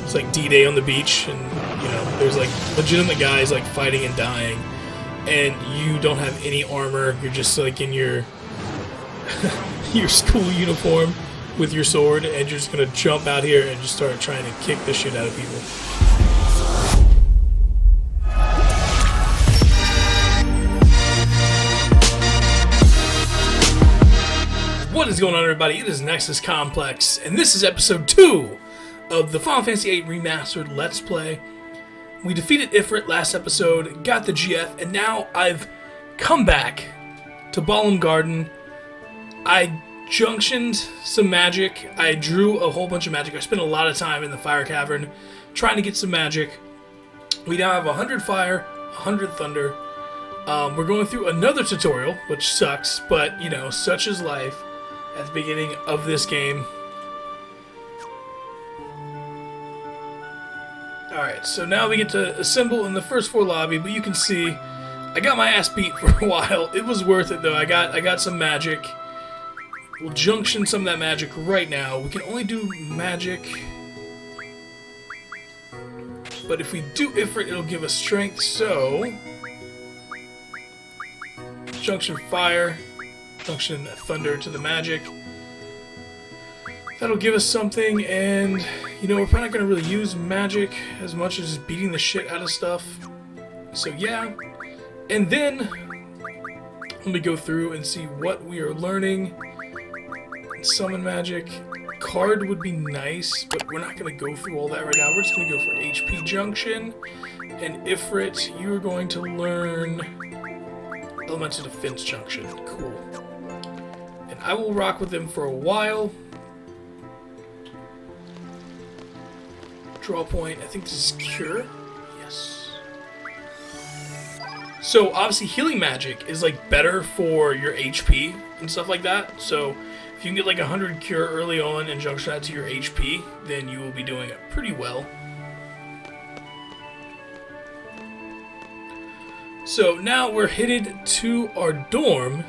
It's like D-Day on the beach, and you know, there's like legitimate guys like fighting and dying, and you don't have any armor. You're just like in your your school uniform with your sword, and you're just gonna jump out here and just start trying to kick the shit out of people. What is going on, everybody? It is NexusComplex, and this is episode 2 of the Final Fantasy VIII Remastered Let's Play. We defeated Ifrit last episode, got the GF, and now I've come back to Balamb Garden. I junctioned some magic. I drew a whole bunch of magic. I spent a lot of time in the Fire Cavern trying to get some magic. We now have 100 fire, 100 thunder. We're going through another tutorial, which sucks, but, you know, such is life at the beginning of this game. Alright, so now we get to assemble in the first floor lobby, but you can see I got my ass beat for a while. It was worth it, though. I got some magic. We'll junction some of that magic right now. We can only do magic, but if we do Ifrit, it'll give us strength, so junction fire, junction thunder to the magic. That'll give us something, and you know, we're probably not going to really use magic as much as just beating the shit out of stuff. So yeah, and then let me go through and see what we are learning. Summon magic. Card would be nice, but we're not going to go through all that right now. We're just going to go for HP junction. And Ifrit, you're going to learn elemental defense junction. Cool. And I will rock with them for a while. Draw point. I think this is cure. Yes. So obviously healing magic is like better for your HP and stuff like that. So if you can get like 100 cure early on and junction that to your HP, then you will be doing it pretty well. So now we're headed to our dorm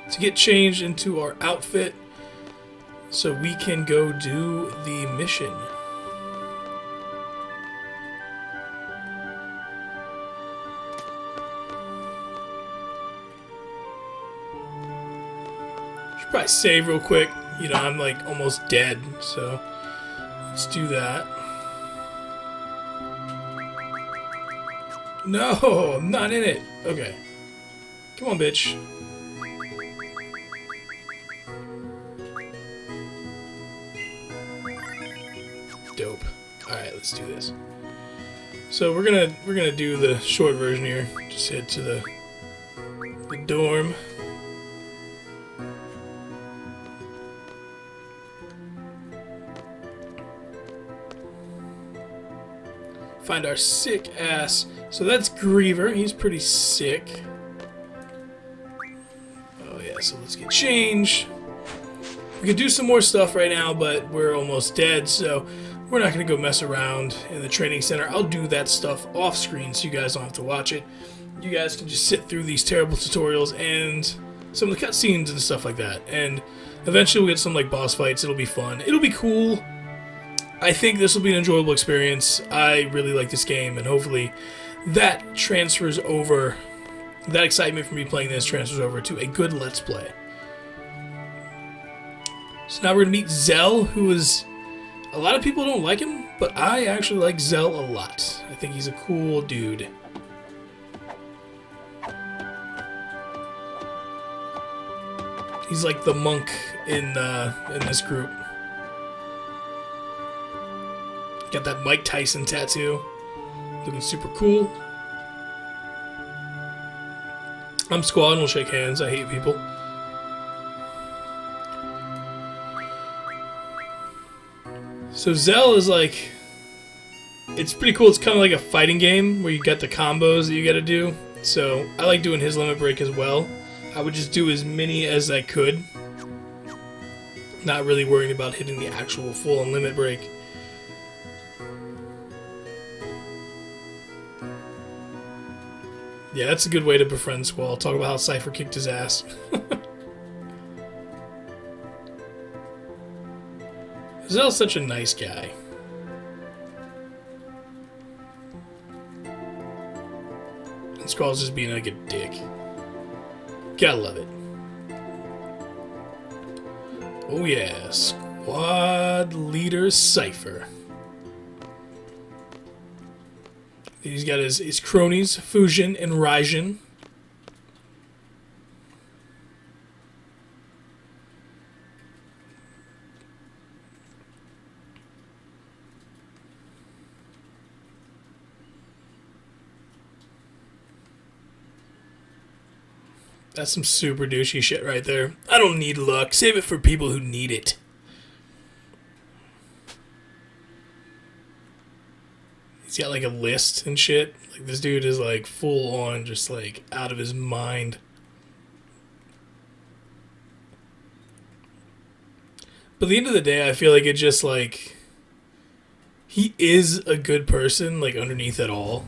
to get changed into our outfit so we can go do the mission. Should probably save real quick. You know, I'm like almost dead, so let's do that. No, I'm not in it. Okay. Come on, bitch. Dope. Alright, let's do this. So we're gonna do the short version here. Just head to the dorm. Find our sick ass. So that's Griever. He's pretty sick. Oh yeah, so let's get changed. We could do some more stuff right now, but we're almost dead, so we're not going to go mess around in the training center. I'll do that stuff off screen so you guys don't have to watch it. You guys can just sit through these terrible tutorials and some of the cutscenes and stuff like that. And eventually we'll get some like boss fights. It'll be fun. It'll be cool. I think this will be an enjoyable experience. I really like this game, and hopefully that transfers over, that excitement from me playing this transfers over to a good Let's Play. So now we're going to meet Zell, who is, a lot of people don't like him, but I actually like Zell a lot. I think he's a cool dude. He's like the monk in this group. Got that Mike Tyson tattoo. Looking super cool. I'm Squad and we'll shake hands. I hate people. So Zell is like, it's pretty cool. It's kind of like a fighting game where you got the combos that you got to do. So I like doing his limit break as well. I would just do as many as I could. Not really worrying about hitting the actual full on limit break. Yeah, that's a good way to befriend Squall. Talk about how Cypher kicked his ass. Zell's such a nice guy. Squall's just being like a dick. Gotta love it. Oh yeah, Squad Leader Cypher. He's got his cronies, Fusion and Raijin. That's some super douchey shit right there. I don't need luck. Save it for people who need it. He's got like a list and shit. Like this dude is like full on just like out of his mind. But at the end of the day, I feel like it just like he is a good person like underneath it all.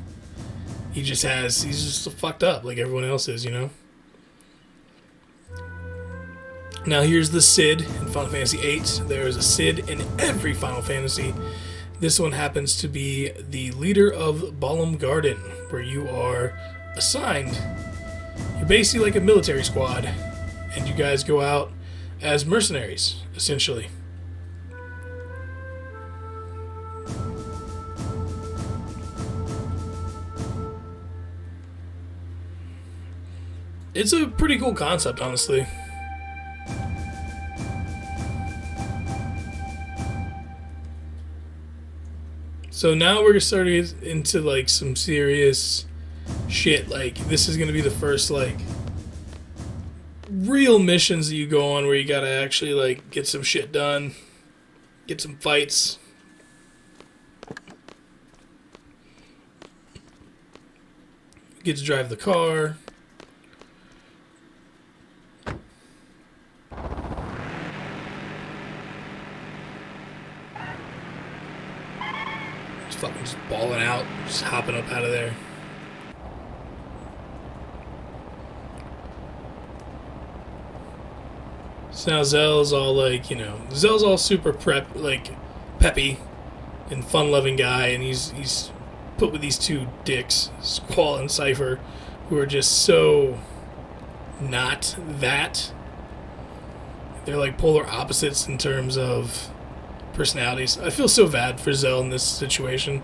He's just fucked up like everyone else is, you know? Now here's the Cid in Final Fantasy VIII. There is a Cid in every Final Fantasy. This one happens to be the leader of Balam Garden, where you are assigned. You're basically like a military squad, and you guys go out as mercenaries, essentially. It's a pretty cool concept, honestly. So now we're starting into like some serious shit. Like this is gonna be the first like real missions that you go on where you gotta actually like get some shit done, get some fights. Get to drive the car. Fucking just balling out, just hopping up out of there. So now Zell's all like, you know, Zell's all super peppy and fun-loving guy, and he's put with these two dicks, Squall and Cypher, who are just so not that. They're like polar opposites in terms of personalities. I feel so bad for Zell in this situation.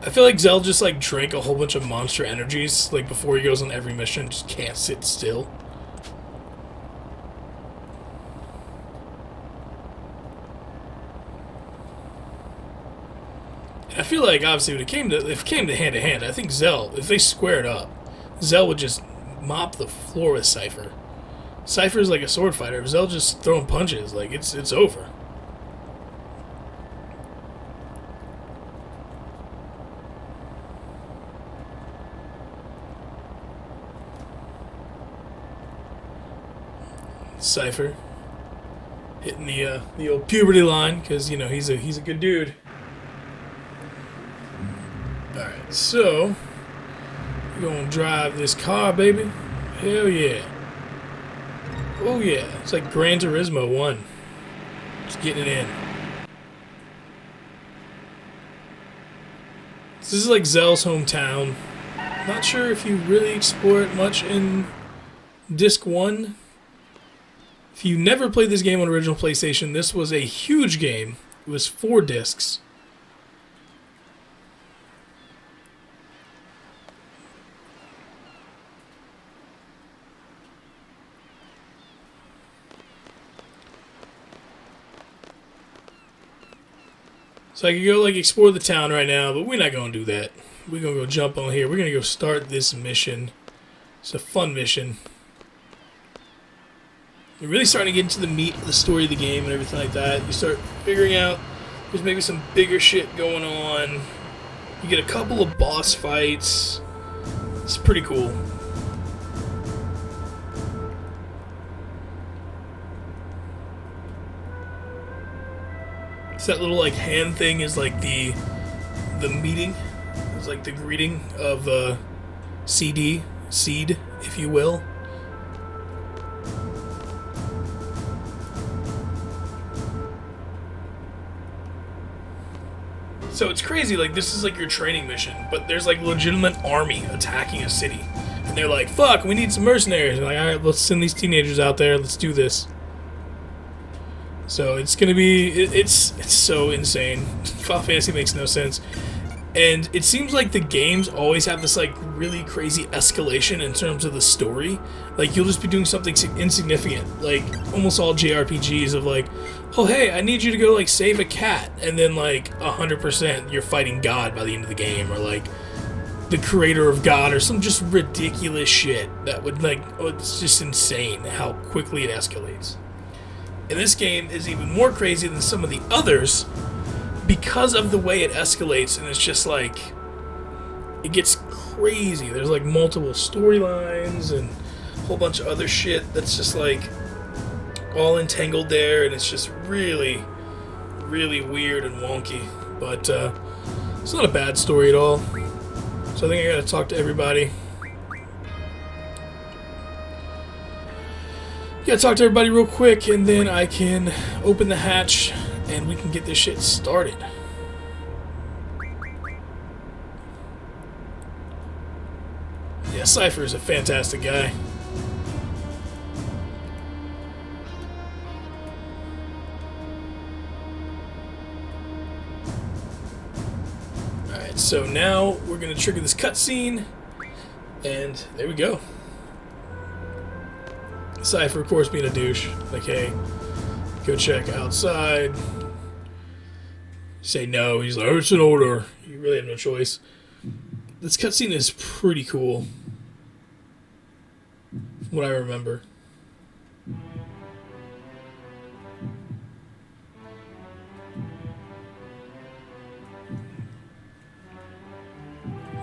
I feel like Zell just like drank a whole bunch of monster energies like before he goes on every mission, just can't sit still. I feel like obviously if it came to hand to hand, I think Zell, if they squared up, Zell would just mop the floor with Cypher. Cypher's like a sword fighter. If Zell just throwing punches, like it's over. Cypher hitting the old puberty line because you know he's a good dude. Alright, so we're gonna drive this car, baby. Hell yeah. Oh yeah, it's like Gran Turismo 1. Just getting it in. This is like Zell's hometown. Not sure if you really explore it much in Disc 1. If you never played this game on original PlayStation, this was a huge game. It was 4 discs. So I could go like explore the town right now, but we're not going to do that. We're going to go jump on here. We're going to go start this mission. It's a fun mission. You're really starting to get into the meat of the story of the game and everything like that. You start figuring out there's maybe some bigger shit going on. You get a couple of boss fights. It's pretty cool. So that little like hand thing is like the meeting. It's like the greeting of seed, if you will. So it's crazy, like, this is like your training mission, but there's like legitimate army attacking a city. And they're like, fuck, we need some mercenaries. And like, alright, let's send these teenagers out there, let's do this. So it's gonna be, it's so insane. Final Fantasy makes no sense. And it seems like the games always have this like really crazy escalation in terms of the story. Like you'll just be doing something insignificant, like almost all JRPGs of like, oh hey, I need you to go like save a cat, and then like 100% you're fighting God by the end of the game, or like the creator of God, or some just ridiculous shit that would like, oh, it's just insane how quickly it escalates. And this game is even more crazy than some of the others, because of the way it escalates, and it's just like, it gets crazy. There's like multiple storylines and a whole bunch of other shit that's just like all entangled there, and it's just really, really weird and wonky. But it's not a bad story at all. So I think I gotta talk to everybody. Gotta talk to everybody real quick, and then I can open the hatch and we can get this shit started. Yeah, Cypher is a fantastic guy. Alright, so now we're gonna trigger this cutscene, and there we go. Cypher, of course, being a douche. Like, hey, go check outside. Say no. He's like, oh, it's an order. You really have no choice. This cutscene is pretty cool, from what I remember.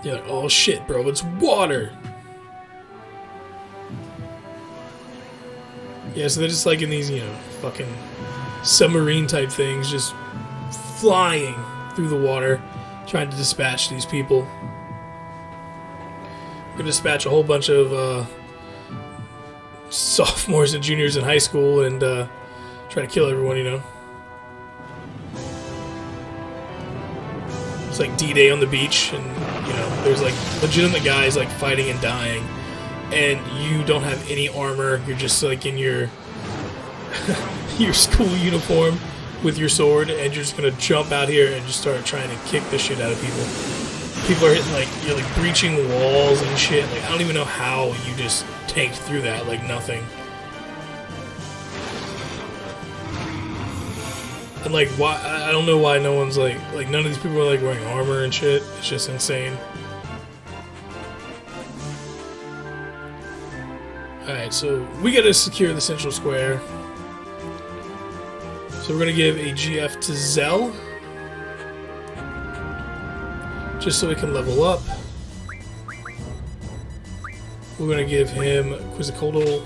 Yeah, oh shit, bro, it's water. Yeah, so they're just like in these, you know, fucking submarine type things, just flying through the water, trying to dispatch these people. We're gonna dispatch a whole bunch of sophomores and juniors in high school and try to kill everyone, you know. It's like D-Day on the beach, and, you know, there's like legitimate guys like fighting and dying, and you don't have any armor. You're just like in your your school uniform with your sword, and you're just gonna jump out here and just start trying to kick the shit out of people. People are hitting, like, you're like breaching walls and shit. Like, I don't even know how you just tanked through that like nothing. And like, why? I don't know why no one's like none of these people are like wearing armor and shit. It's just insane. Alright, so we gotta secure the central square. So we're gonna give a GF to Zell, just so we can level up. We're gonna give him Quizzicoatl.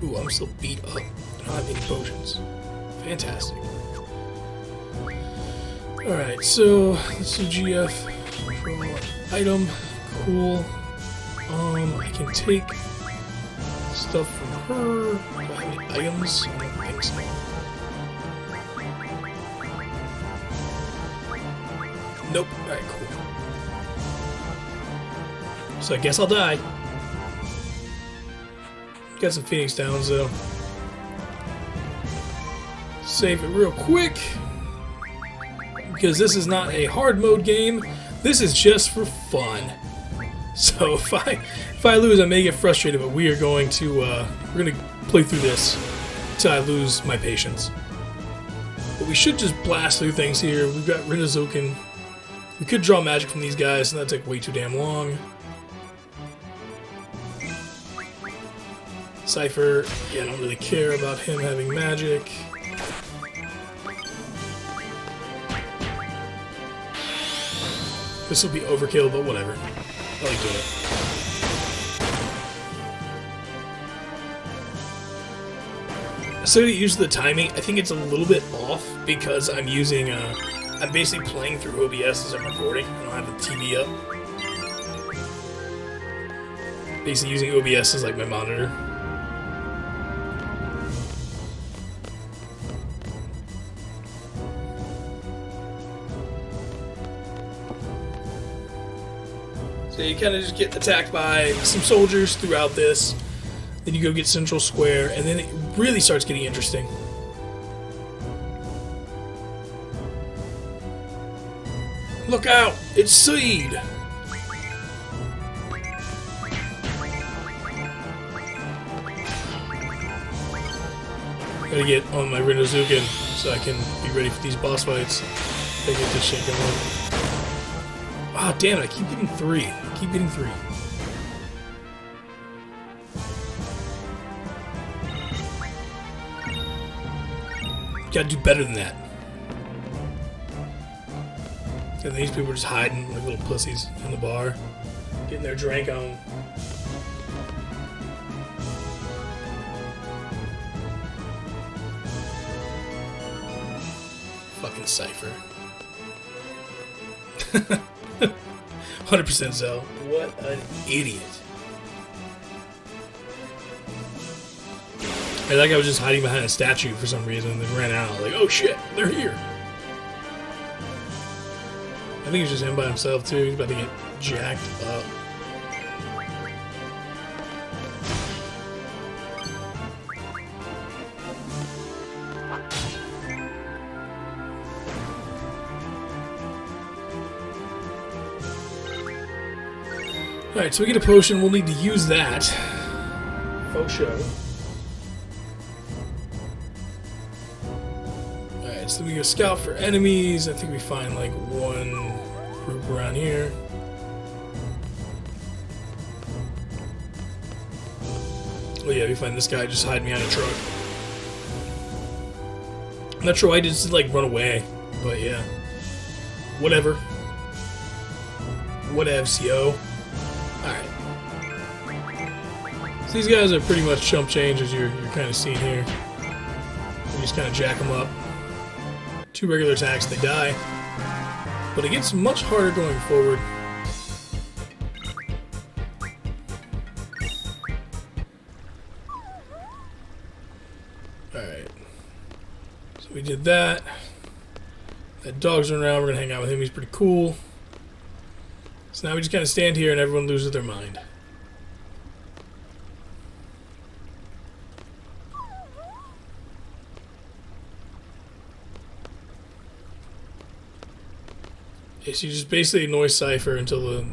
Ooh, I'm still beat up. I don't have any potions. Fantastic. Alright, so let's do GF. Draw item. Cool. I can take stuff from her. Do I have any items? I don't think so. Nope. Alright, cool. So I guess I'll die. Got some Phoenix Downs though. Save it real quick, because this is not a hard mode game. This is just for fun. So if I lose, I may get frustrated, but we are going to we're gonna play through this until I lose my patience. But we should just blast through things here. We've got Rinazoken. We could draw magic from these guys, and that'd take way too damn long. Cypher, yeah, I don't really care about him having magic. This will be overkill, but whatever. I like doing it. So to use the timing, I think it's a little bit off because I'm using, I'm basically playing through OBS as I'm recording. I don't have the TV up. Basically using OBS as like my monitor. So you kind of just get attacked by some soldiers throughout this. Then you go get Central Square, and then it really starts getting interesting. Look out! It's Seed! Gotta get on my Renozuken so I can be ready for these boss fights. Gotta get this shit going. Ah, damn it, I keep getting 3. I keep getting 3. Gotta do better than that. And these people are just hiding like little pussies in the bar, getting their drink on. Fucking Cypher. 100% Zell. What an idiot. I like I was just hiding behind a statue for some reason and then ran out. Like, oh shit, they're here. I think it's just him by himself too. He's about to get jacked up. Alright, so we get a potion. We'll need to use that. Faux show. Alright, so we go scout for enemies. I think we find like one group around here. Oh yeah, we find this guy just hiding behind a truck. I'm not sure why he just like run away, but yeah. Whatever. Whatevs, yo. Alright. So these guys are pretty much chump change, as you're kind of seeing here. You just kind of jack them up. 2 regular attacks, they die. But it gets much harder going forward. Alright. So we did that. That dog's running around, we're going to hang out with him, he's pretty cool. So now we just kind of stand here and everyone loses their mind. Okay, so you just basically annoy Cypher until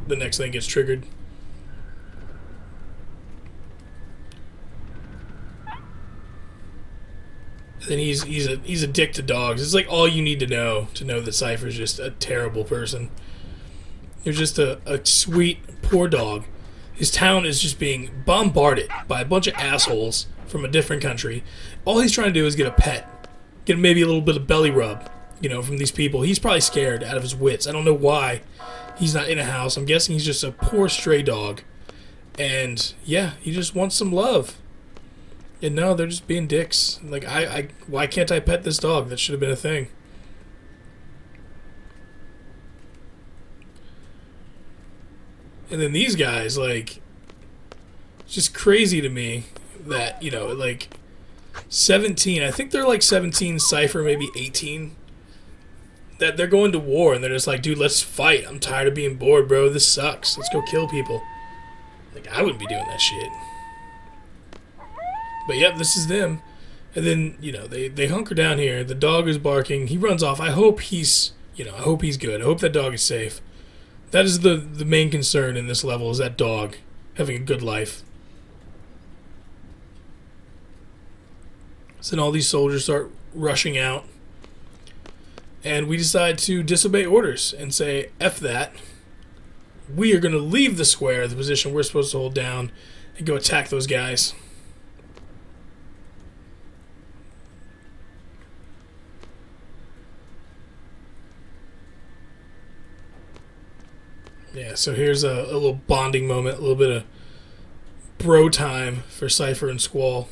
the next thing gets triggered. And then he's a dick to dogs. It's like all you need to know that Cypher's just a terrible person. You're just a sweet, poor dog. His town is just being bombarded by a bunch of assholes from a different country. All he's trying to do is get a pet. Get maybe a little bit of belly rub, you know, from these people. He's probably scared out of his wits. I don't know why he's not in a house. I'm guessing he's just a poor stray dog. And, yeah, he just wants some love. And no, they're just being dicks. Like, why can't I pet this dog? That should have been a thing. And then these guys, like, it's just crazy to me that, you know, like, 17, I think they're like 17, Cypher maybe 18, that they're going to war, and they're just like, dude, let's fight. I'm tired of being bored, bro. This sucks. Let's go kill people. Like, I wouldn't be doing that shit. But, yep, this is them. And then, you know, they hunker down here. The dog is barking. He runs off. I hope he's, you know, I hope he's good. I hope that dog is safe. That is the main concern in this level, is that dog having a good life. So then all these soldiers start rushing out. And we decide to disobey orders and say, F that. We are going to leave the square, the position we're supposed to hold down, and go attack those guys. Yeah, so here's a little bonding moment, a little bit of bro time for Cypher and Squall.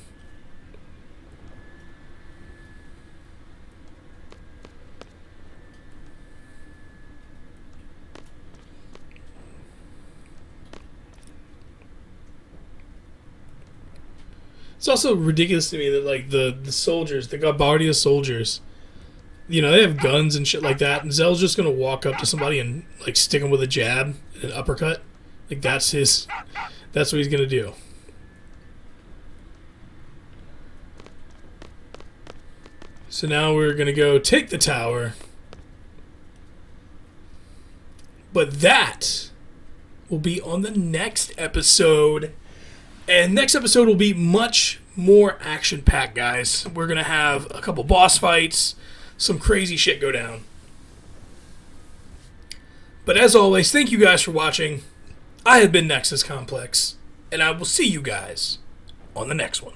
It's also ridiculous to me that, like, the soldiers, the Gabardia soldiers, you know, they have guns and shit like that, and Zell's just gonna walk up to somebody and like stick him with a jab, an uppercut. Like that's what he's gonna do. So now we're gonna go take the tower, but that will be on the next episode, and next episode will be much more action-packed, guys. We're gonna have a couple boss fights, some crazy shit go down. But as always, thank you guys for watching. I have been NexusComplex, and I will see you guys on the next one.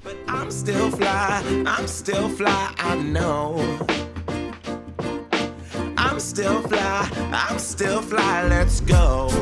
But I'm still fly, I know. I'm still fly, let's go.